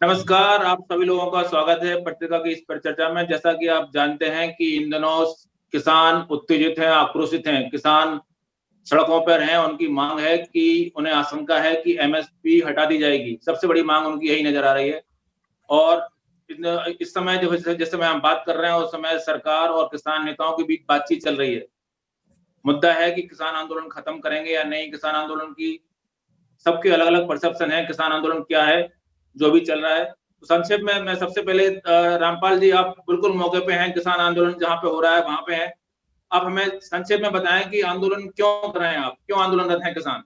नमस्कार, आप सभी लोगों का स्वागत है पत्रिका की इस परिचर्चा में। जैसा कि आप जानते हैं कि इन दिनों किसान उत्तेजित हैं, आक्रोशित हैं। किसान सड़कों पर हैं, उनकी मांग है कि उन्हें आशंका है कि एमएसपी हटा दी जाएगी। सबसे बड़ी मांग उनकी यही नज़र आ रही है। और इस समय जिस समय हम बात कर रहे हैं, उस समय सरकार और किसान नेताओं के बीच बातचीत चल रही है। मुद्दा है कि किसान आंदोलन खत्म करेंगे या नहीं। किसान आंदोलन की सबके अलग-अलग परसेप्शन है, किसान आंदोलन क्या है, जो भी चल रहा है। तो संक्षेप में मैं सबसे पहले रामपाल जी, आप बिल्कुल मौके पे हैं, किसान आंदोलन जहाँ पे हो रहा है वहाँ पे हैं। आप हमें संक्षेप में बताएं कि आंदोलन क्यों कर रहे हैं आप? क्यों आंदोलनरत हैं किसान?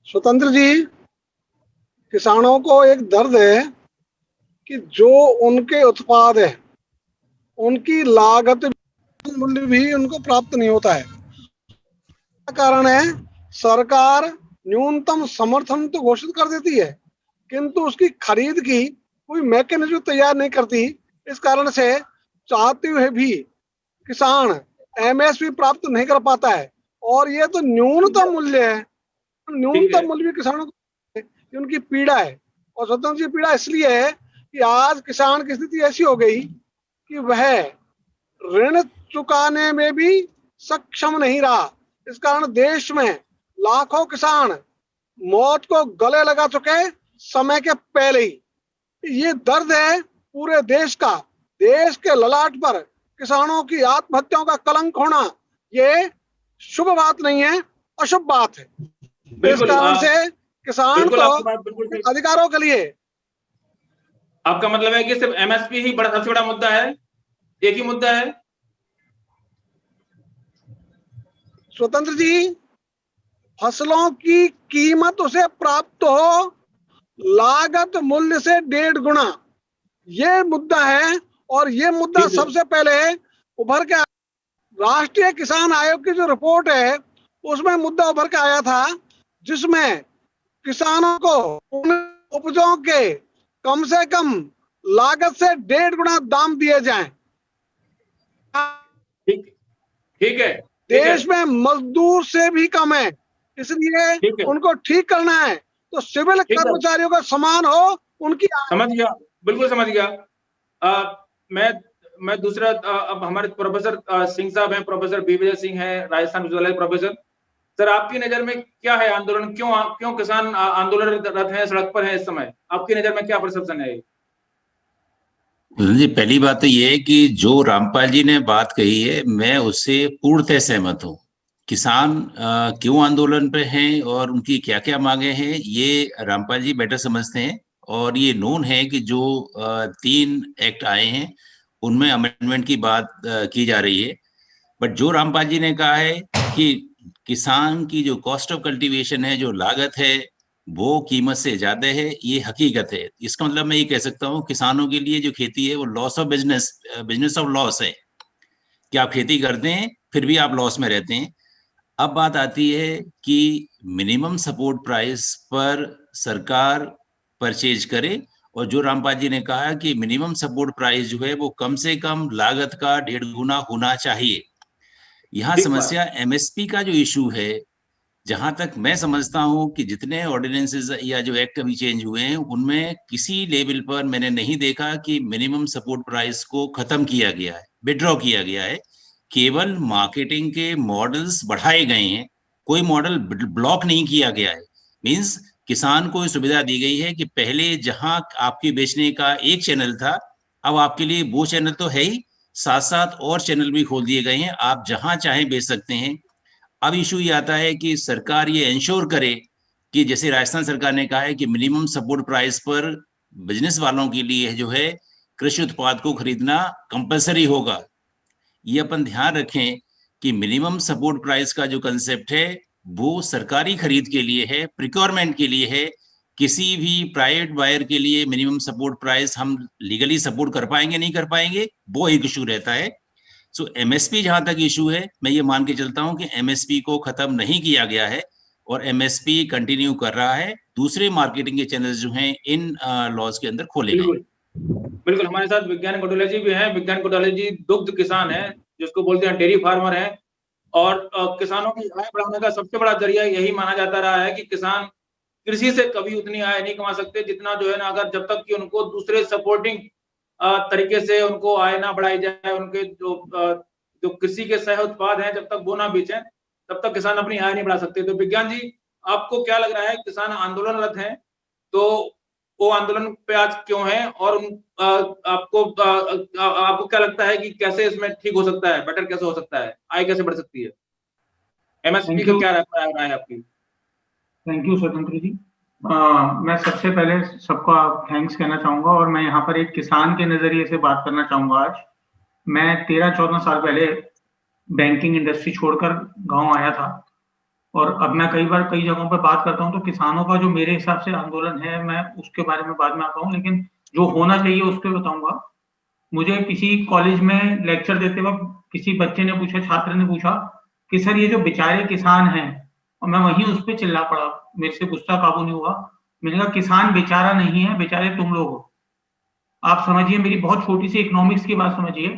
स्वतंत्र जी, किसानों को एक दर्द है कि जो उनके उत्पाद है उनकी लागत मूल्य भी उनको प्राप्त नहीं होता है। कारण है, सरकार न्यूनतम समर्थन तो घोषित कर देती है किंतु उसकी खरीद की कोई मैकेनिज्म तैयार नहीं करती। इस कारण से चाहते हुए भी किसान एमएसपी प्राप्त नहीं कर पाता है। और ये तो न्यूनतम मूल्य है, न्यूनतम मूल्य भी किसानों को उनकी पीड़ा है। और स्वतंत्र जी, पीड़ा इसलिए है कि आज किसान की स्थिति ऐसी हो गई कि वह ऋण चुकाने में भी सक्षम नहीं रहा। इस कारण देश में लाखों किसान मौत को गले लगा चुके समय के पहले ही। ये दर्द है पूरे देश का। देश के ललाट पर किसानों की आत्महत्याओं का कलंक होना ये शुभ बात नहीं है, अशुभ बात है। इस कारण से किसान तो अधिकारों के लिए। आपका मतलब है कि सिर्फ एमएसपी ही सबसे बड़ा मुद्दा है? एक ही मुद्दा है? स्वतंत्र जी, फसलों की कीमत उसे प्राप्त हो लागत मूल्य से 1.5 गुना, ये मुद्दा है। और ये मुद्दा सबसे पहले उभर के राष्ट्रीय किसान आयोग की जो रिपोर्ट है उसमें मुद्दा उभर के आया था, जिसमें किसानों को उपजों के कम से कम लागत से 1.5 गुना दाम दिए जाएं। ठीक है। देश में मजदूर से भी कम है, इसलिए उनको ठीक करना है तो सिविल कर्मचारियों का समान हो उनकी। समझ गया, बिल्कुल समझ गया। मैं दूसरा, अब हमारे प्रोफेसर सिंह साहब हैं, प्रोफेसर बीवीजे सिंह हैं, राजस्थान विश्वविद्यालय प्रोफेसर। सर, आपकी नजर में क्या है आंदोलन? क्यों किसान आंदोलनरत हैं, सड़क पर हैं इस समय? आपकी नजर में क्या परसेप्शन है? जी, पहली बात तो ये है कि जो रामपाल जी ने बात कही है, मैं उससे पूर्णतः सहमत हूँ। किसान क्यों आंदोलन पे हैं और उनकी क्या क्या मांगे हैं, ये रामपाल जी बेटर समझते हैं। और ये नोन है कि जो 3 एक्ट आए हैं उनमें अमेंडमेंट की बात की जा रही है। बट जो रामपाल जी ने कहा है कि किसान की जो कॉस्ट ऑफ कल्टीवेशन है, जो लागत है, वो कीमत से ज्यादा है, ये हकीकत है। इसका मतलब मैं ये कह सकता हूँ, किसानों के लिए जो खेती है वो loss of business of loss है कि आप खेती करते हैं फिर भी आप लॉस में रहते हैं। अब बात आती है कि मिनिमम सपोर्ट प्राइस पर सरकार परचेज करे, और जो रामपाल जी ने कहा कि मिनिमम सपोर्ट प्राइस जो है वो कम से कम लागत का 1.5 गुना होना चाहिए। यहाँ समस्या एमएसपी का जो इशू है, जहां तक मैं समझता हूं कि जितने ऑर्डिनेंसेस या जो एक्ट अभी चेंज हुए हैं उनमें किसी लेवल पर मैंने नहीं देखा कि मिनिमम सपोर्ट प्राइस को खत्म किया गया है, विड्रॉ किया गया है। केवल मार्केटिंग के मॉडल्स बढ़ाए गए हैं, कोई मॉडल ब्लॉक नहीं किया गया है। मींस किसान को सुविधा दी गई है कि पहले जहां आपके बेचने का एक चैनल था, अब आपके लिए वो चैनल तो है ही, साथ साथ और चैनल भी खोल दिए गए हैं, आप जहां चाहें बेच सकते हैं। अब इशू ये आता है कि सरकार ये इंश्योर करे कि जैसे राजस्थान सरकार ने कहा है कि मिनिमम सपोर्ट प्राइस पर बिजनेस वालों के लिए जो है कृषि उत्पाद को खरीदना कंपलसरी होगा। ये अपन ध्यान रखें कि मिनिमम सपोर्ट प्राइस का जो कंसेप्ट है वो सरकारी खरीद के लिए है, प्रिक्योरमेंट के लिए है। किसी भी प्राइवेट बायर के लिए मिनिमम सपोर्ट प्राइस हम लीगली सपोर्ट कर पाएंगे नहीं कर पाएंगे, वो एक इशू रहता है। सो एमएसपी जहां तक इशू है, मैं ये मान के चलता हूं कि एमएसपी को खत्म नहीं किया गया है और एमएसपी कंटिन्यू कर रहा है। दूसरे मार्केटिंग के चैनल्स जो हैं इन लॉज के अंदर खोले गए। बिल्कुल, हमारे साथ विज्ञान कोटाले जी भी हैं। विज्ञान कोटाले जी दुग्ध किसान हैं, जिसको बोलते हैं डेयरी फार्मर हैं, और किसानों की आय बढ़ाने का सबसे बड़ा जरिया यही माना जाता रहा है कि किसान कृषि से कभी उतनी आय नहीं कमा सकते जितना जो है ना, अगर जब तक कि उनको दूसरे सपोर्टिंग तरीके से उनको आय ना बढ़ाई जाए, उनके जो कृषि के सह उत्पाद हैं जब तक वो ना बेचें तब तक किसान अपनी आय नहीं बढ़ा सकते। तो विज्ञान जी, आपको क्या लग रहा है, किसान आंदोलनरत हैं तो वो आंदोलन पे आज क्यों है, और आपको क्या लगता है कि कैसे इसमें ठीक हो सकता है, बेटर कैसे हो सकता है, आय कैसे बढ़ सकती है, एमएसपी का क्या राय है आपकी? थैंक यू स्वतंत्र जी। मैं सबसे पहले सबको थैंक्स कहना चाहूंगा, और मैं यहाँ पर एक किसान के नजरिए से बात करना चाहूंगा। आज मैं 13-14 साल पहले बैंकिंग इंडस्ट्री छोड़कर गांव आया था, और अब मैं कई बार कई जगहों पर बात करता हूं, तो किसानों का जो मेरे हिसाब से आंदोलन है, मैं उसके बारे में बाद में आता हूं, लेकिन जो होना चाहिए उस पर बताऊंगा। मुझे किसी कॉलेज में लेक्चर देते वक्त किसी बच्चे ने पूछा, छात्र ने पूछा कि सर ये जो बेचारे किसान हैं, और मैं वहीं उस पर चिल्ला पड़ा, मेरे से गुस्सा काबू नहीं हुआ। मैंने कहा किसान बेचारा नहीं है, बेचारे तुम लोग हो। आप समझिए, मेरी बहुत छोटी सी इकोनॉमिक्स की बात समझिए।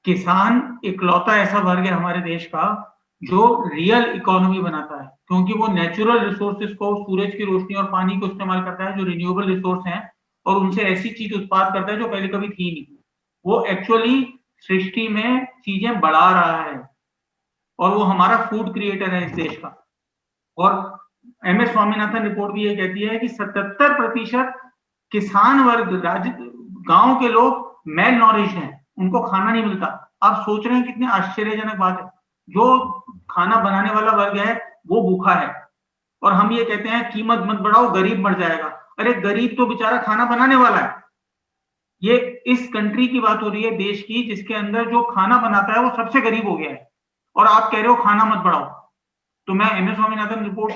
किसान इकलौता ऐसा वर्ग है हमारे देश का जो रियल इकोनॉमी बनाता है, क्योंकि वो नेचुरल रिसोर्सेज को, सूरज की रोशनी और पानी को इस्तेमाल करता है जो रिन्यूएबल रिसोर्स हैं, और उनसे ऐसी चीज उत्पाद करता है जो पहले कभी थी नहीं। वो एक्चुअली सृष्टि में चीजें बढ़ा रहा है, और वो हमारा फूड क्रिएटर है इस देश का। और एमएस स्वामीनाथन रिपोर्ट भी ये कहती है कि 77% किसान वर्ग, गांव के लोग मेल नॉरिश हैं, उनको खाना नहीं मिलता। आप सोच रहे हैं कितनी आश्चर्यजनक बात है। जो खाना बनाने वाला वर्ग है वो भूखा है, और हम ये कहते हैं कीमत मत बढ़ाओ, गरीब मर जाएगा। अरे गरीब तो बेचारा खाना बनाने वाला है। ये इस कंट्री की बात हो रही है, देश की, जिसके अंदर जो खाना बनाता है वो सबसे गरीब हो गया है, और आप कह रहे हो खाना मत बढ़ाओ। तो मैं एमएस स्वामीनाथन रिपोर्ट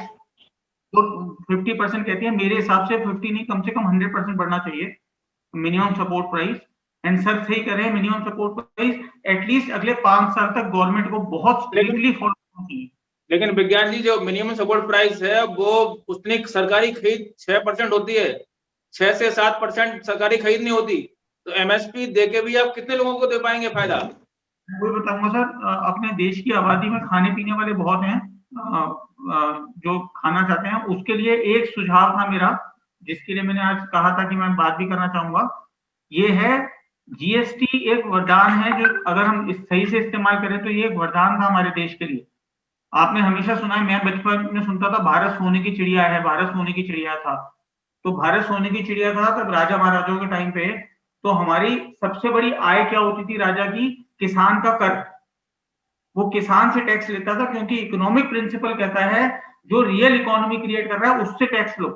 तो 50% कहती है, मेरे हिसाब से 50 नहीं, कम से कम 100% बढ़ना चाहिए minimum support price. And sir सही कर रहे हैं, मिनिमम सपोर्ट प्राइस एटलीस्ट अगले 5 साल तक गवर्नमेंट को बहुत स्ट्रिक्टली फॉलो करना चाहिए। लेकिन विज्ञान जी, जो मिनिमम सपोर्ट प्राइस है वो उसने सरकारी खरीद 6% होती है, 6 से 7% सरकारी खरीद नहीं होती। तो एमएसपी देके भी आप कितने लोगों को दे पाएंगे फायदा? वही बताऊंगा सर, अपने देश की आबादी में खाने पीने वाले बहुत हैं जो खाना चाहते हैं। उसके लिए एक सुझाव था मेरा, जिसके लिए मैंने आज कहा था कि मैं बात भी करना चाहूंगा। ये है, जीएसटी एक वरदान है, जो अगर हम सही से इस्तेमाल करें तो ये एक वरदान था हमारे देश के लिए। आपने हमेशा सुना है, मैं बचपन में सुनता था, भारत सोने की चिड़िया है, भारत सोने की चिड़िया था। तो भारत सोने की चिड़िया था तब राजा महाराजाओं के टाइम पे। तो हमारी सबसे बड़ी आय क्या होती थी राजा की? किसान का कर। वो किसान से टैक्स लेता था, क्योंकि इकोनॉमिक प्रिंसिपल कहता है जो रियल इकोनॉमी क्रिएट कर रहा है उससे टैक्स लो।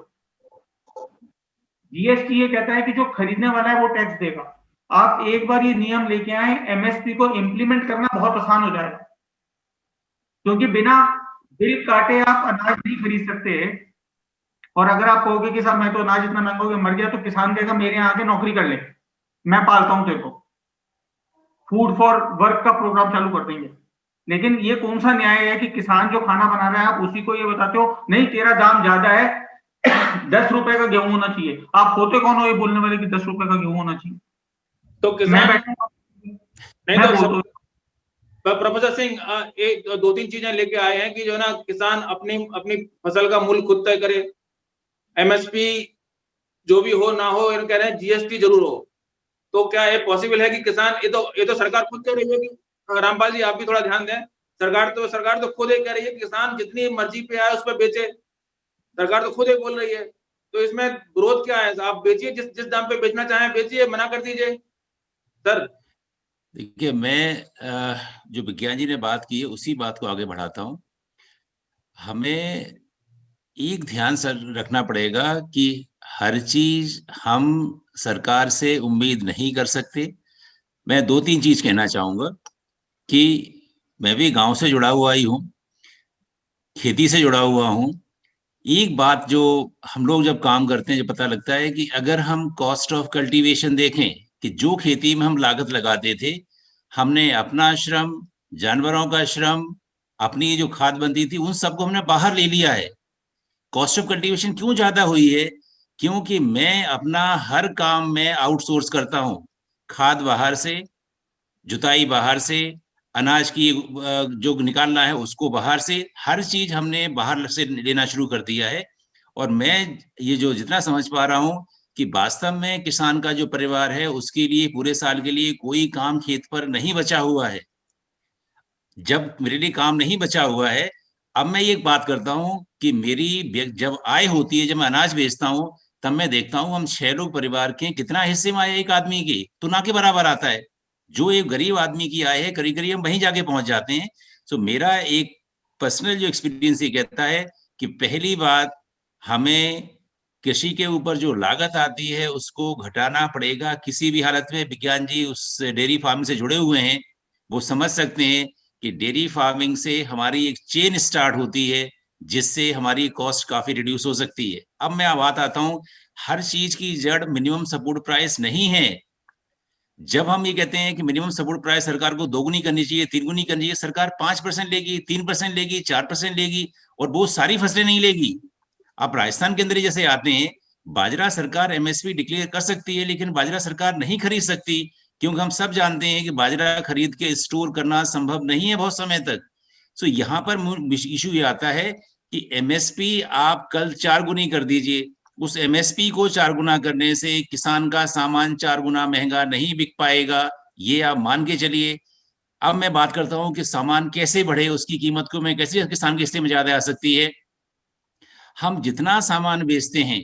जीएसटी ये कहता है कि जो खरीदने वाला है वो टैक्स देगा। आप एक बार ये नियम लेके आए, एमएसपी को इंप्लीमेंट करना बहुत आसान हो जाएगा, क्योंकि बिना बिल काटे आप अनाज नहीं खरीद सकते। और अगर आप कहोगे कि साहब मैं तो अनाज इतना महंगा हो गया, मर गया, तो किसान कहेगा मेरे यहाँ आके नौकरी कर ले, मैं पालता हूं तेरे को, फूड फॉर वर्क का प्रोग्राम चालू कर देंगे। लेकिन ये कौन सा न्याय है कि किसान जो खाना बना रहा है आप उसी को ये बताते हो नहीं तेरा दाम ज्यादा है, 10 रुपए का गेहूं होना चाहिए। आप होते कौन हो ये बोलने वाले कि 10 रुपए का गेहूं होना चाहिए? तो किसान नहीं, तो प्रोफेसर सिंह एक 2-3 चीजें लेके आए हैं कि जो है ना, किसान अपनी फसल का मूल्य खुद तय करे, एमएसपी जो भी हो ना हो, कह रहे हैं जीएसटी जरूर हो। तो क्या ये पॉसिबल है कि किसान, ये तो सरकार खुद कह रही है कि, रामपाल जी आप भी थोड़ा ध्यान दें, सरकार तो खुद ही कह रही है कि किसान जितनी मर्जी पे आए उस पर बेचे, सरकार तो खुद ही बोल रही है। तो इसमें विरोध क्या है? आप बेचिए, जिस दाम पे बेचना चाहें बेचिए, मना कर दीजिए सर। देखिए, मैं जो विज्ञान जी ने बात की है उसी बात को आगे बढ़ाता हूं। हमें एक ध्यान सर रखना पड़ेगा कि हर चीज हम सरकार से उम्मीद नहीं कर सकते। मैं 2-3 चीज कहना चाहूंगा कि मैं भी गांव से जुड़ा हुआ ही हूं, खेती से जुड़ा हुआ हूं। एक बात जो हम लोग जब काम करते हैं, जब पता लगता है कि अगर हम कॉस्ट ऑफ कल्टीवेशन देखें कि जो खेती में हम लागत लगाते थे, हमने अपना श्रम, जानवरों का श्रम, अपनी जो खाद बनती थी, उन सबको हमने बाहर ले लिया है। कॉस्ट ऑफ कल्टीवेशन क्यों ज्यादा हुई है? क्योंकि मैं अपना हर काम में आउटसोर्स करता हूं। खाद बाहर से, जुताई बाहर से, अनाज की जो निकालना है उसको बाहर से, हर चीज हमने बाहर से लेना शुरू कर दिया है। और मैं ये जो जितना समझ पा रहा हूँ कि वास्तव में किसान का जो परिवार है उसके लिए पूरे साल के लिए कोई काम खेत पर नहीं बचा हुआ है। जब मेरे लिए काम नहीं बचा हुआ है, अब मैं ये बात करता हूँ कि मेरी जब आय होती है, जब मैं अनाज बेचता हूँ, तब मैं देखता हूँ हम 6 लोग परिवार के कितना हिस्से में आए एक आदमी की, तो ना के बराबर आता है। जो एक गरीब आदमी की आय है करीब-करीब हम वहीं जाके पहुंच जाते हैं। सो मेरा एक पर्सनल जो एक्सपीरियंस ये कहता है कि पहली बात हमें कृषि के ऊपर जो लागत आती है उसको घटाना पड़ेगा किसी भी हालत में। विज्ञान जी उस डेयरी फार्म से जुड़े हुए हैं, वो समझ सकते हैं कि डेयरी फार्मिंग से हमारी एक चेन स्टार्ट होती है जिससे हमारी कॉस्ट काफी रिड्यूस हो सकती है। अब मैं बात आता हूँ, हर चीज की जड़ मिनिमम सपोर्ट प्राइस नहीं है। जब हम ये कहते हैं कि मिनिमम सपोर्ट प्राइस सरकार को 2 गुनी करनी चाहिए, 3 गुनी करनी चाहिए, सरकार 5% लेगी, 3% लेगी, 4% लेगी और वो सारी फसलें नहीं लेगी। आप राजस्थान के अंदर जैसे आते हैं, बाजरा सरकार एमएसपी डिक्लेयर कर सकती है, लेकिन बाजरा सरकार नहीं खरीद सकती, क्योंकि हम सब जानते हैं कि बाजरा खरीद के स्टोर करना संभव नहीं है बहुत समय तक। सो यहाँ पर इशू ये आता है कि एमएसपी आप कल 4 गुनी कर दीजिए, उस एमएसपी को 4 गुना करने से किसान का सामान 4 गुना महंगा नहीं बिक पाएगा, ये आप मान के चलिए। अब मैं बात करता हूं कि सामान कैसे बढ़े, उसकी कीमत को मैं कैसे किसान के हिस्से में ज्यादा आ सकती है। हम जितना सामान बेचते हैं,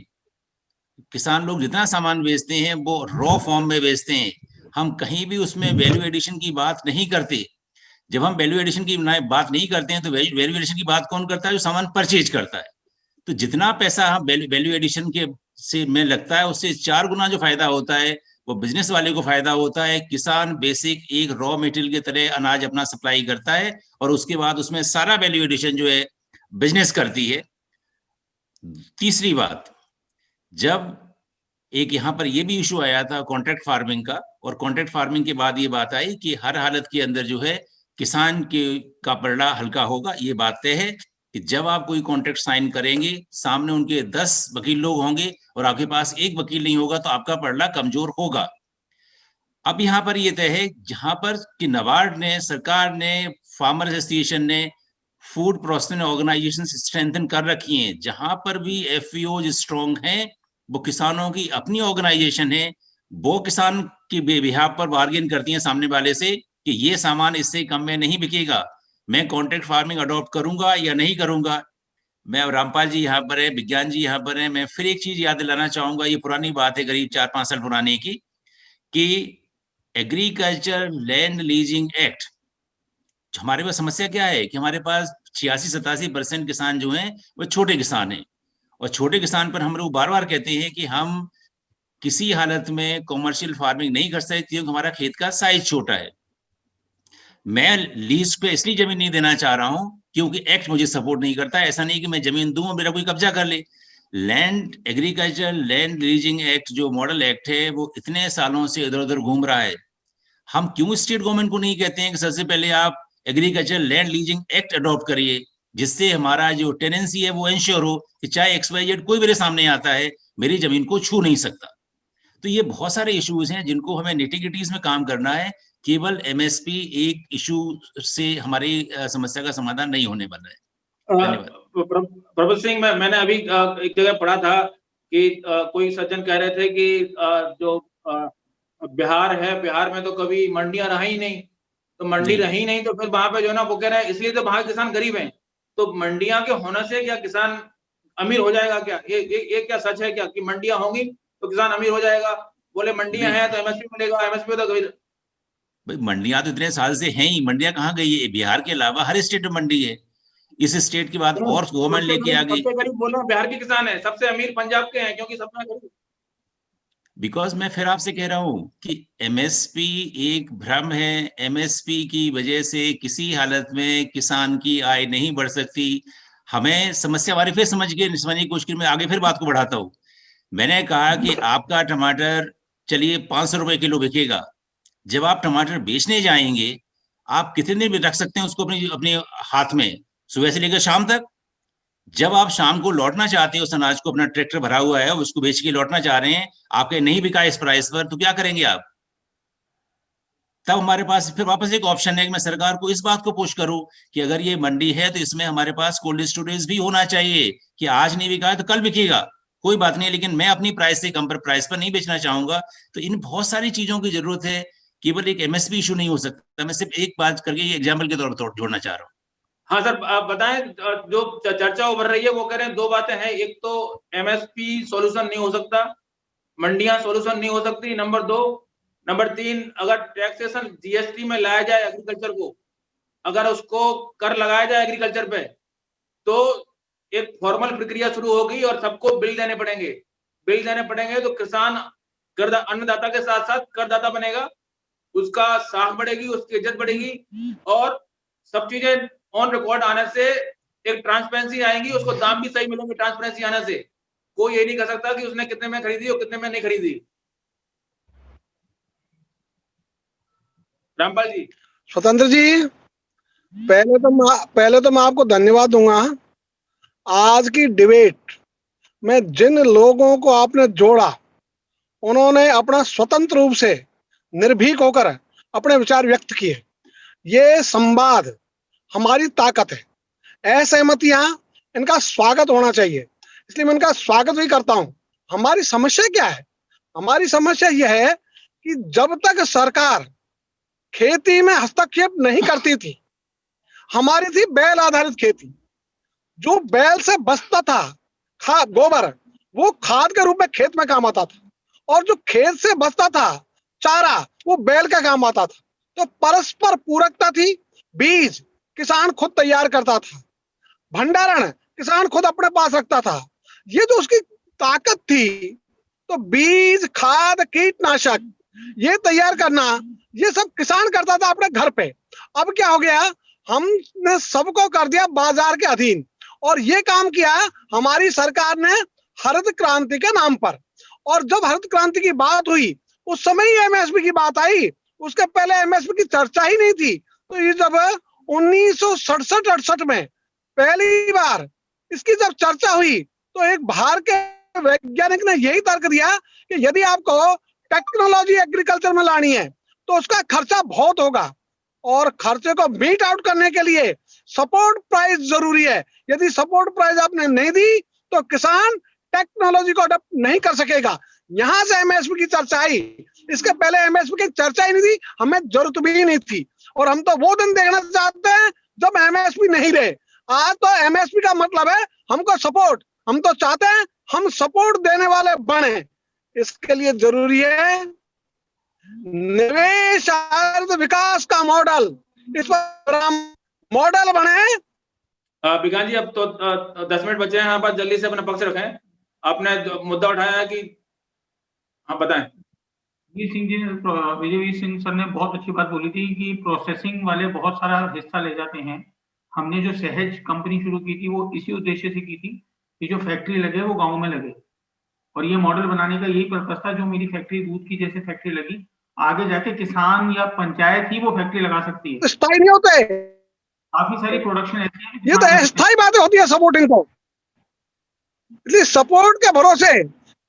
किसान लोग जितना सामान बेचते हैं वो रॉ फॉर्म में बेचते हैं, हम कहीं भी उसमें वैल्यू एडिशन की बात नहीं करते। जब हम वैल्यू एडिशन की बात नहीं करते हैं तो वैल्यू एडिशन की बात कौन करता है? जो सामान परचेज करता है। तो जितना पैसा हम वैल्यू एडिशन के से में लगता है उससे 4 गुना जो फायदा होता है वो बिजनेस वाले को फायदा होता है। किसान बेसिक एक रॉ मटेरियल की तरह अनाज अपना सप्लाई करता है और उसके बाद उसमें सारा वैल्यू एडिशन जो है बिजनेस करती है। तीसरी बात, जब एक यहाँ पर ये भी इशू आया था कॉन्ट्रैक्ट फार्मिंग का, और कॉन्ट्रैक्ट फार्मिंग के बाद ये बात आई कि हर हालत के अंदर जो है किसान के का पलड़ा हल्का होगा। ये बात तय है कि जब आप कोई कॉन्ट्रैक्ट साइन करेंगे, सामने उनके 10 वकील लोग होंगे और आपके पास एक वकील नहीं होगा, तो आपका पलड़ा कमजोर होगा। अब यहाँ पर ये तय है जहां पर कि नाबार्ड ने, सरकार ने, फार्मर एसोसिएशन ने, फूड प्रोसेसिंग ऑर्गेनाइजेशन स्ट्रेंथन कर रखी हैं। जहां पर भी एफपीओ स्ट्रॉन्ग हैं, वो किसानों की अपनी ऑर्गेनाइजेशन है, वो किसान की बिहाफ पर बार्गेन करती हैं सामने वाले से कि ये सामान इससे कम में नहीं बिकेगा, मैं कॉन्ट्रैक्ट फार्मिंग अडॉप्ट करूंगा या नहीं करूंगा। मैं रामपाल जी यहाँ पर है, विज्ञान जी यहाँ पर है, मैं फिर एक चीज याद दिलाना चाहूंगा, ये पुरानी बात है करीब 4-5 साल पुरानी की, कि एग्रीकल्चर लैंड लीजिंग एक्ट, हमारे पास समस्या क्या है कि हमारे पास 86-87% किसान जो हैं वो छोटे किसान हैं, और छोटे किसान पर हम लोग बार बार कहते हैं कि हम किसी हालत में कॉमर्शियल फार्मिंग नहीं कर सकते क्योंकि हमारा खेत का साइज छोटा है। मैं लीज पे इसलिए जमीन नहीं देना चाह रहा हूं क्योंकि एक्ट मुझे सपोर्ट नहीं करता है। ऐसा नहीं कि मैं जमीन दूं और मेरा कोई कब्जा कर ले। Land agriculture land leasing act जो मॉडल एक्ट है वो इतने सालों से इधर उधर घूम रहा है। हम क्यों स्टेट गवर्नमेंट को नहीं कहते हैं कि सबसे पहले आप agriculture land leasing act adopt करिए, जिससे हमारा जो टेनेंसी है वो इंश्योर हो कि चाहे XYZ कोई मेरे सामने आता है मेरी जमीन को छू नहीं सकता। तो ये बहुत सारे इश्यूज हैं जिनको हमें निटिग्रिटीज में काम करना है। केवल एमएसपी एक इशू से हमारी समस्या का समाधान नहीं होने वाला है। धन्यवाद। प्रभु सिंह, मैंने अभी एक जगह पढ़ा था कि कोई सज्जन कह रहे थे कि जो बिहार है, बिहार में तो कभी मंडियां रहा ही नहीं, तो मंडी रही नहीं तो फिर वहां पे जो है ना वो कह रहे हैं इसलिए तो वहां किसान गरीब हैं। तो मंडियां के होने से क्या किसान अमीर हो जाएगा क्या? ये क्या सच है क्या कि मंडियां होंगी तो किसान अमीर हो जाएगा? बोले मंडियां हैं तो एमएसपी मिलेगा, एमएसपी तो भाई मंडियां तो इतने साल से हैं ही, मंडियां कहाँ गई है? बिहार के अलावा हर स्टेट में मंडी है। इस स्टेट की बात और गवर्नमेंट लेके आ गई। सबसे गरीब बोलो बिहार के किसान है, सबसे अमीर पंजाब के हैं क्योंकि सबसे गरीब। बिकॉज मैं फिर आपसे कह रहा हूं कि एमएसपी एक भ्रम है। एमएसपी की वजह से किसी हालत में किसान की आय नहीं बढ़ सकती। हमें समस्या बारे फिर समझने की कोशिश की। मैं आगे फिर बात को बढ़ाता हूं। मैंने कहा कि आपका टमाटर चलिए 500 रुपए किलो बिकेगा। जब आप टमाटर बेचने जाएंगे आप कितने दिन रख सकते हैं उसको अपने हाथ में? सुबह से लेकर शाम तक। जब आप शाम को लौटना चाहते हैं उस अनाज को, अपना ट्रैक्टर भरा हुआ है उसको बेच के लौटना चाह रहे हैं, आपके नहीं बिका इस प्राइस पर, तो क्या करेंगे आप? तब हमारे पास फिर वापस एक ऑप्शन है कि मैं सरकार को इस बात को पुश करूं कि अगर ये मंडी है तो इसमें हमारे पास कोल्ड स्टोरेज भी होना चाहिए, कि आज नहीं बिका है तो कल बिकेगा, कोई बात नहीं, लेकिन मैं अपनी प्राइस से कम प्राइस पर नहीं बेचना चाहूंगा। तो इन बहुत सारी चीजों की जरूरत है, केवल एक एमएसपी इशू नहीं हो सकता। मैं सिर्फ एक बात करके ये एग्जाम्पल के तौर पर जोड़ना चाह रहा हूँ। हाँ सर, आप बताएं, जो चर्चा उभर रही है वो कह रहे हैं दो बातें हैं, एक तो एमएसपी सॉल्यूशन नहीं हो सकता, मंडियां सॉल्यूशन नहीं हो सकती, नंबर 3 अगर टैक्सेशन जीएसटी में लाया जाए एग्रीकल्चर को, अगर उसको कर लगाया जाए एग्रीकल्चर पे, तो एक फॉर्मल प्रक्रिया शुरू होगी और सबको बिल देने पड़ेंगे तो किसान अन्नदाता के साथ साथ करदाता बनेगा, उसका साख बढ़ेगी, उसकी इज्जत बढ़ेगी और सब चीजें ऑन रिकॉर्ड आने से एक ट्रांसपेरेंसी आएगी, उसको दाम भी सही मिलेंगे ट्रांसपेरेंसी आने से। कोई ये नहीं कह सकता कि उसने कितने में खरीदी और कितने में नहीं खरीदी। रामपाल जी। स्वतंत्र जी, पहले तो मैं आपको धन्यवाद दूंगा। आज की डिबेट में जिन लोगों को आपने जोड़ा, उन्होंने अपना स्वतंत्र रूप से निर्भीक होकर अपने विचार व्यक्त किए। ये संवाद हमारी ताकत है। असहमतियां, इनका स्वागत होना चाहिए, इसलिए मैं इनका स्वागत भी करता हूं। हमारी समस्या क्या है? हमारी समस्या यह है कि जब तक सरकार खेती में हस्तक्षेप नहीं करती थी, हमारी थी बैल आधारित खेती। जो बैल से बचता था खाद, गोबर, वो खाद के रूप में खेत में काम आता था, और जो खेत से बचता था चारा, वो बैल का काम आता था। तो परस्पर पूरकता थी। बीज किसान खुद तैयार करता था, भंडारण किसान खुद अपने पास रखता था। ये जो उसकी ताकत थी, तो बीज, खाद, कीटनाशक ये तैयार करना, ये सब किसान करता था अपने घर पे। अब क्या हो गया? हमने सबको कर दिया बाजार के अधीन, और ये काम किया हमारी सरकार ने हरित क्रांति के नाम पर। और जब हरित क्रांति की बात हुई, उस समय ही एमएसपी की बात आई, उसके पहले एमएसपी की चर्चा ही नहीं थी। तो ये जब 1967-68 में पहली बार इसकी जब चर्चा हुई, तो एक बाहर के वैज्ञानिक ने यही तर्क दिया कि यदि आपको टेक्नोलॉजी एग्रीकल्चर में लानी है तो उसका खर्चा बहुत होगा, और खर्चे को मीट आउट करने के लिए सपोर्ट प्राइस जरूरी है। यदि सपोर्ट प्राइस आपने नहीं दी तो किसान टेक्नोलॉजी को अडॉप्ट नहीं कर सकेगा। यहां से एमएसपी की चर्चा आई। इसके पहले एमएसपी की चर्चा ही नहीं थी, हमें जरूरत भी नहीं थी। और हम तो वो दिन देखना चाहते हैं जब एमएसपी नहीं रहे। आज तो एमएसपी का मतलब है हमको सपोर्ट। हम तो चाहते हैं हम सपोर्ट देने वाले बने। इसके लिए जरूरी है निवेश आधारित विकास का मॉडल, इस पर मॉडल बने। बिगान जी, अब तो 10 मिनट बचे हैं, आप जल्दी से अपना पक्ष रखें। आपने मुद्दा उठाया है कि, हाँ बताएं। विजयवीर सिंह सर ने बहुत अच्छी बात बोली थी कि प्रोसेसिंग वाले बहुत सारा हिस्सा ले जाते हैं। हमने जो सहज कंपनी शुरू की थी वो इसी उद्देश्य से की थी कि जो फैक्ट्री लगे वो गांव में लगे, और ये मॉडल बनाने का यही पर्पस था। जो मेरी फैक्ट्री दूध की जैसे फैक्ट्री लगी, आगे जाके किसान या पंचायत ही वो फैक्ट्री लगा सकती है। स्थायी नहीं होते, काफी सारी प्रोडक्शन ऐसी है, ये तो अस्थायी बातें होती है सपोर्टिंग को। इसलिए सपोर्ट के भरोसे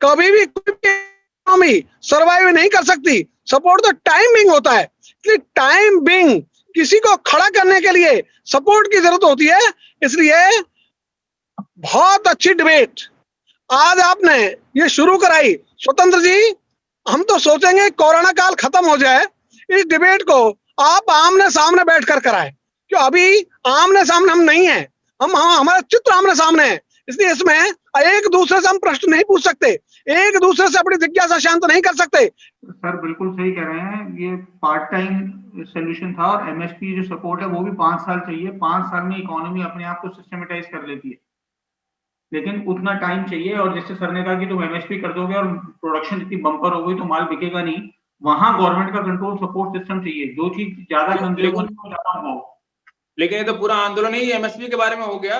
कभी भी इकोनॉमी सर्वाइव नहीं कर सकती। सपोर्ट तो टाइम बिंग होता है, इसलिए टाइम बिंग किसी को खड़ा करने के लिए सपोर्ट की जरूरत होती है। इसलिए बहुत अच्छी डिबेट आज आपने ये शुरू कराई स्वतंत्र जी। हम तो सोचेंगे कोरोना काल खत्म हो जाए, इस डिबेट को आप आमने सामने बैठकर कराएं, क्यों अभी आमने सामने हम नहीं है। हमारा चित्र आमने सामने है, इसलिए इसमें एक दूसरे से हम प्रश्न नहीं पूछ सकते, एक दूसरे से अपनी जिज्ञासा शांत नहीं कर सकते। सर बिल्कुल सही कह रहे हैं, ये पार्ट टाइम सोल्यूशन था, और एमएसपी जो सपोर्ट है वो भी 5 साल चाहिए। 5 साल में इकोनॉमी अपने आप को सिस्टमेटाइज कर लेती है, लेकिन उतना टाइम चाहिए। और जैसे सर ने कहा कि तुम एमएसपी कर दोगे और प्रोडक्शन इतनी बम्पर हो गई तो माल बिकेगा नहीं, वहां गवर्नमेंट का कंट्रोल सपोर्ट सिस्टम चाहिए। जो चीज ज्यादा कंज्यूमर को ज्यादा हो। लेकिन ये तो पूरा आंदोलन ही एमएसपी के बारे में हो गया।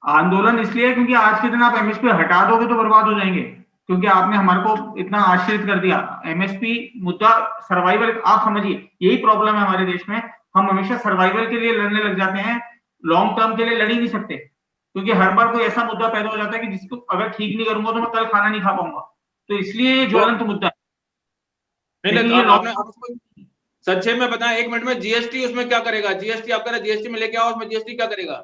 आंदोलन इसलिए क्योंकि आज के दिन आप एमएसपी हटा दोगे तो बर्बाद हो जाएंगे, क्योंकि आपने हमारे को इतना आश्रित कर दिया। एमएसपी मुद्दा सर्वाइवल, आप समझिए यही प्रॉब्लम है हमारे देश में। हम हमेशा सर्वाइवल के लिए लड़ने लग जाते हैं, लॉन्ग टर्म के लिए लड़ ही नहीं सकते, क्योंकि हर बार कोई ऐसा मुद्दा पैदा हो जाता है कि जिसको अगर ठीक नहीं करूंगा तो मैं कल खाना नहीं खा पाऊंगा। तो इसलिए ये ज्वलंत मुद्दा है। नहीं, आपने संक्षेप में बताया 1 मिनट में। जीएसटी उसमें क्या करेगा? जीएसटी आप कह रहे हैं जीएसटी में लेके आओ, उसमें जीएसटी क्या करेगा?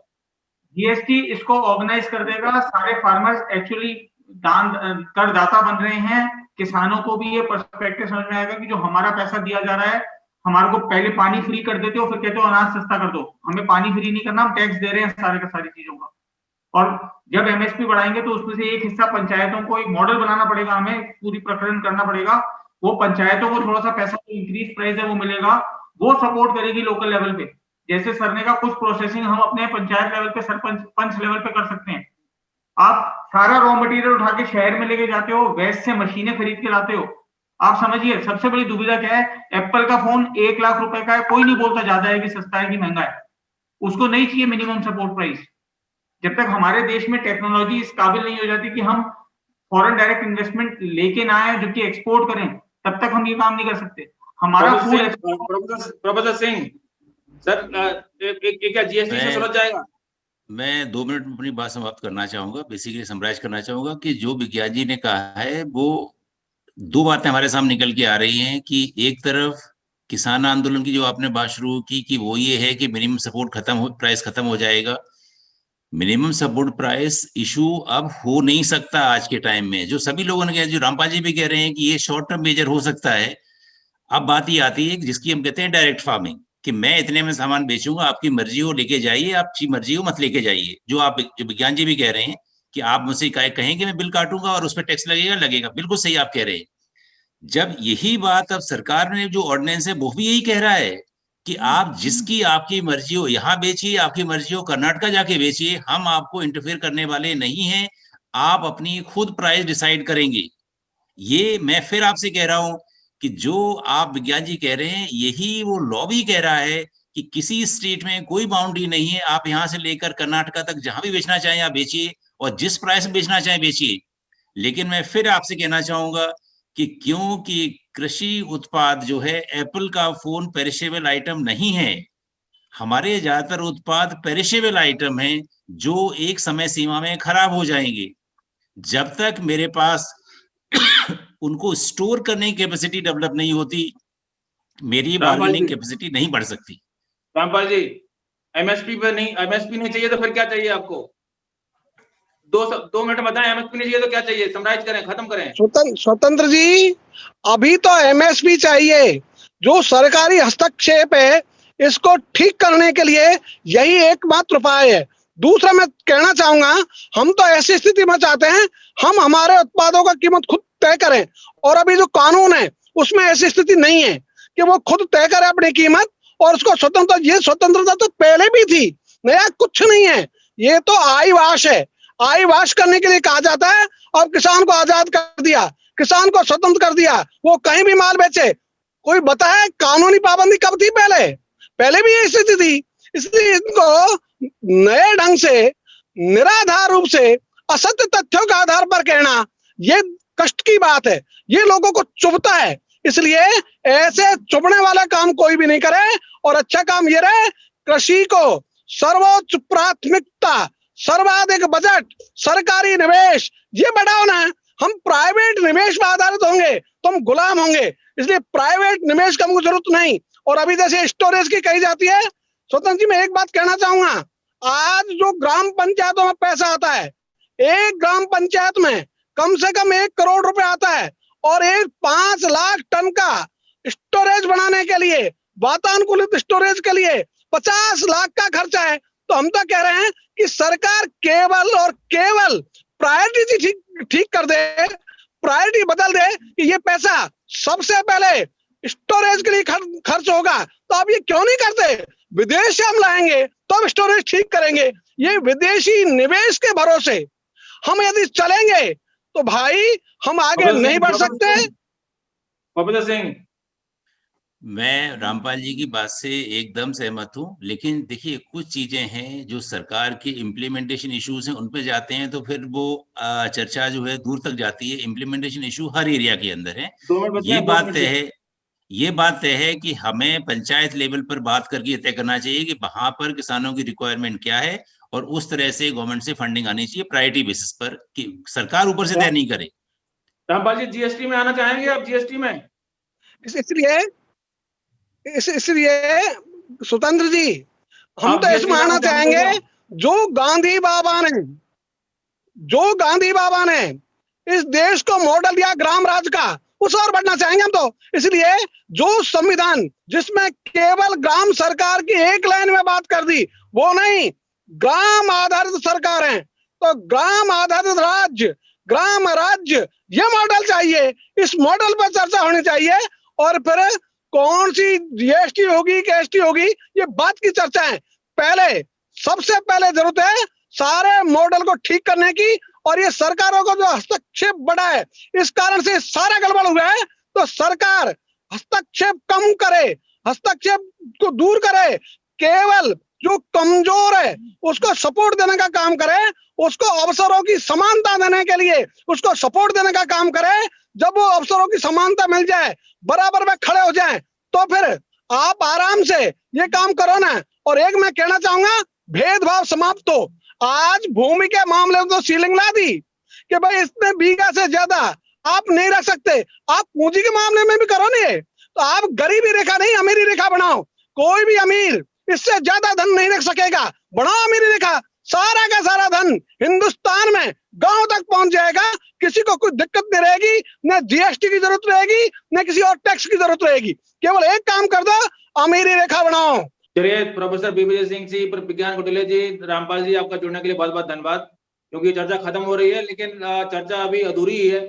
जीएसटी इसको ऑर्गेनाइज कर देगा। सारे फार्मर्स एक्चुअली करदाता बन रहे हैं। किसानों को भी ये पर्सपेक्टिव समझ में आएगा कि जो हमारा पैसा दिया जा रहा है, हमारे को पहले पानी फ्री कर देते हो, फिर कहते हो अनाज सस्ता कर दो। हमें पानी फ्री नहीं करना, हम टैक्स दे रहे हैं सारे का सारी चीजों का। और जब एमएसपी बढ़ाएंगे तो उसमें से एक हिस्सा पंचायतों को एक मॉडल बनाना पड़ेगा, हमें पूरी प्रकरण करना पड़ेगा। वो पंचायतों को थोड़ा सा पैसा, इंक्रीज प्राइस है वो मिलेगा, वो सपोर्ट करेगी लोकल लेवल पे। जैसे सरने का कुछ प्रोसेसिंग हम अपने पंचायत लेवल पे, सरपंच पंच लेवल पे कर सकते हैं। आप सारा रॉ मटेरियल उठा के शहर में लेके जाते हो, वेस्ट से मशीनें खरीद के लाते हो। आप समझिए सबसे बड़ी दुविधा क्या है? एप्पल का फोन 1 लाख रुपए का है, कोई नहीं बोलता ज्यादा है कि सस्ता है कि महंगा है, उसको नहीं चाहिए मिनिमम सपोर्ट प्राइस। जब तक हमारे देश में टेक्नोलॉजी इस काबिल नहीं हो जाती कि हम फॉरेन डायरेक्ट इन्वेस्टमेट लेके ना आए जो कि एक्सपोर्ट करें, तब तक हम ये काम नहीं कर सकते। हमारा प्रोफेसर सिंह सर, क्या जीएसटी से सुलझ जाएगा? मैं 2 मिनट में अपनी बात समाप्त करना चाहूंगा। बेसिकली समराइज करना चाहूंगा कि जो विज्ञान जी ने कहा है वो 2 बातें हमारे सामने निकल के आ रही हैं कि एक तरफ किसान आंदोलन की जो आपने बात शुरू की कि वो ये है कि मिनिमम सपोर्ट प्राइस खत्म हो जाएगा। मिनिमम सपोर्ट प्राइस इशू अब हो नहीं सकता आज के टाइम में। जो सभी लोगों ने कहा, जो रामपाल जी भी कह रहे हैं कि ये शॉर्ट टर्म मेजर हो सकता है। अब बात ये आती है जिसकी हम कहते हैं डायरेक्ट फार्मिंग, कि मैं इतने में सामान बेचूंगा, आपकी मर्जी हो लेके जाइए, आपकी मर्जी हो मत लेके जाइए। जो विज्ञान जी भी कह रहे हैं कि आप मुझसे कहेंगे मैं बिल काटूंगा और उस पर टैक्स लगेगा, बिल्कुल सही आप कह रहे हैं। जब यही बात अब सरकार ने जो ऑर्डिनेंस है वो भी यही कह रहा है कि आप जिसकी आपकी मर्जी हो यहाँ बेचिए, आपकी मर्जी हो कर्नाटका जाके बेचिए, हम आपको इंटरफेयर करने वाले नहीं हैं, आप अपनी खुद प्राइस डिसाइड करेंगे। ये मैं फिर आपसे कह रहा हूं कि जो आप विज्ञान जी कह रहे हैं यही वो लॉबी कह रहा है कि किसी स्टेट में कोई बाउंड्री नहीं है, आप यहां से लेकर कर्नाटका तक जहां भी बेचना चाहें आप बेचिए और जिस प्राइस में बेचना चाहें बेचिए। लेकिन मैं फिर आपसे कहना चाहूंगा कि क्योंकि कृषि उत्पाद जो है, एप्पल का फोन पेरिशेबल आइटम नहीं है। हमारे ज्यादातर उत्पाद पेरिशेबल आइटम हैं जो एक समय सीमा में खराब हो जाएंगे। जब तक मेरे पास उनको स्टोर करने की कैपेसिटी डेवलप नहीं होती, मेरी बार्गेनिंग कैपेसिटी नहीं बढ़ सकती। रामपाल जी, एमएसपी नहीं चाहिए तो फिर क्या चाहिए आपको? 2 मिनट बताएं, एमएसपी नहीं चाहिए तो क्या चाहिए? समराइज करें, खत्म करें। स्वतंत्र जी, अभी तो एमएसपी चाहिए। जो सरकारी हस्तक्षेप है इसको ठीक करने के लिए यही एकमात्र उपाय है। दूसरा मैं कहना चाहूंगा, हम तो ऐसी स्थिति में चाहते हैं हम हमारे उत्पादों का कीमत खुद तय करें, और अभी जो कानून है उसमें ऐसी स्थिति नहीं है कि वो खुद तय करे अपनी कीमत और उसको स्वतंत्रता। ये स्वतंत्रता तो पहले भी थी, नया कुछ नहीं है। ये तो आईवाश है। आईवाश करने के लिए कहा जाता है और किसान को आजाद कर दिया, किसान को स्वतंत्र कर दिया, वो कहीं भी माल बेचे। कोई बताए कानूनी पाबंदी कब थी? पहले भी ये स्थिति थी। इसलिए इनको नए ढंग से, निराधार रूप से, असत्य तथ्यों के आधार पर कहना ये कष्ट की बात है, ये लोगों को चुभता है। इसलिए ऐसे चुभने वाला काम कोई भी नहीं करे और अच्छा काम ये रहे, कृषि को सर्वोच्च प्राथमिकता, सर्वाधिक बजट, सरकारी निवेश ये बढ़ाओ ना। हम प्राइवेट निवेश पर आधारित होंगे तो हम गुलाम होंगे, इसलिए प्राइवेट निवेश का हमको जरूरत नहीं। और अभी जैसे स्टोरेज की कही जाती है, स्वतंत्र जी मैं एक बात कहना चाहूंगा, आज जो ग्राम पंचायतों में पैसा आता है, एक ग्राम पंचायत में कम से कम 1 करोड़ रुपए आता है, और एक 5 लाख टन का स्टोरेज बनाने के लिए, वातानुकूलित स्टोरेज के लिए 50 लाख का खर्चा है। तो हम तो कह रहे हैं कि सरकार केवल और केवल प्रायोरिटी ठीक कर दे, प्रायोरिटी बदल दे कि ये पैसा सबसे पहले स्टोरेज के लिए खर्च होगा। तो आप ये क्यों नहीं करते? विदेश से हम लाएंगे तो हम स्टोरेज ठीक करेंगे। ये विदेशी निवेश के भरोसे हम यदि चलेंगे तो भाई हम आगे नहीं बढ़ सकते। प्रोफेसर सिंह, मैं रामपाल जी की बात से एकदम सहमत हूं, लेकिन देखिए कुछ चीजें हैं जो सरकार के इम्प्लीमेंटेशन इश्यूज हैं, उन पे जाते हैं तो फिर वो चर्चा जो है दूर तक जाती है। इम्प्लीमेंटेशन इशू हर एरिया के अंदर है। ये बात तय है कि हमें पंचायत लेवल पर बात करके तय करना चाहिए कि वहां पर किसानों की रिक्वायरमेंट क्या है, और उस तरह से गवर्नमेंट से फंडिंग आनी चाहिए प्रायोरिटी बेसिस पर, कि सरकार ऊपर से तय नहीं करे। रामपाल जी, जीएसटी में आना चाहेंगे आप? जीएसटी में इसलिए स्वतंत्र जी, हम तो इसमें आना चाहेंगे, जो गांधी बाबा ने इस देश को मॉडल दिया ग्राम राज का, उस और बढ़ना चाहेंगे हम तो। इसलिए जो संविधान जिसमें केवल ग्राम सरकार की एक लाइन में बात कर दी, वो नहीं, ग्राम आधारित सरकार है, तो ग्राम आधारित राज्य, ग्राम राज्य, ये मॉडल चाहिए। इस मॉडल पर चर्चा होनी चाहिए, और फिर कौन सी जीएसटी होगी, कैएसटी होगी, ये बात की चर्चा है। सबसे पहले जरूरत है सारे मॉडल को ठीक करने की, और ये सरकारों को जो हस्तक्षेप बढ़ा है, इस कारण से सारा गड़बड़ हुआ है। तो सरकार हस्तक्षेप कम करे, हस्तक्षेप को दूर करे, केवल जो कमजोर है उसको सपोर्ट देने का काम करे, उसको अवसरों की समानता देने के लिए उसको सपोर्ट देने का काम करे। जब वो अवसरों की समानता मिल जाए, बराबर में खड़े हो जाए, तो फिर आप आराम से ये काम करो ना। और एक मैं कहना चाहूंगा, भेदभाव समाप्त हो। आज भूमि के मामले में तो सीलिंग ला दी कि भाई इतने बीघा से ज्यादा आप नहीं रख सकते, आप पूंजी के मामले में भी करो नहीं, तो आप गरीबी रेखा नहीं अमीरी रेखा बनाओ। कोई भी अमीर इससे ज्यादा धन नहीं रख सकेगा, बनाओ अमीरी रेखा, सारा का सारा धन हिंदुस्तान में गांव तक पहुंच जाएगा, किसी को कोई दिक्कत नहीं रहेगी, न जीएसटी की जरूरत रहेगी, न किसी और टैक्स की जरूरत रहेगी। केवल एक काम कर दो, अमीरी रेखा बनाओ। चलिए, प्रोफेसर विजय सिंह जी, विज्ञान कौटिल्य जी, रामपाल जी, आपका जुड़ने के लिए बहुत बहुत धन्यवाद। क्योंकि चर्चा खत्म हो रही है, लेकिन चर्चा अभी अधूरी ही है,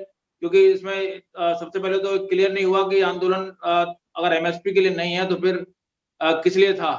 क्योंकि इसमें सबसे पहले तो क्लियर नहीं हुआ कि आंदोलन अगर एमएसपी के लिए नहीं है तो फिर किस लिए था।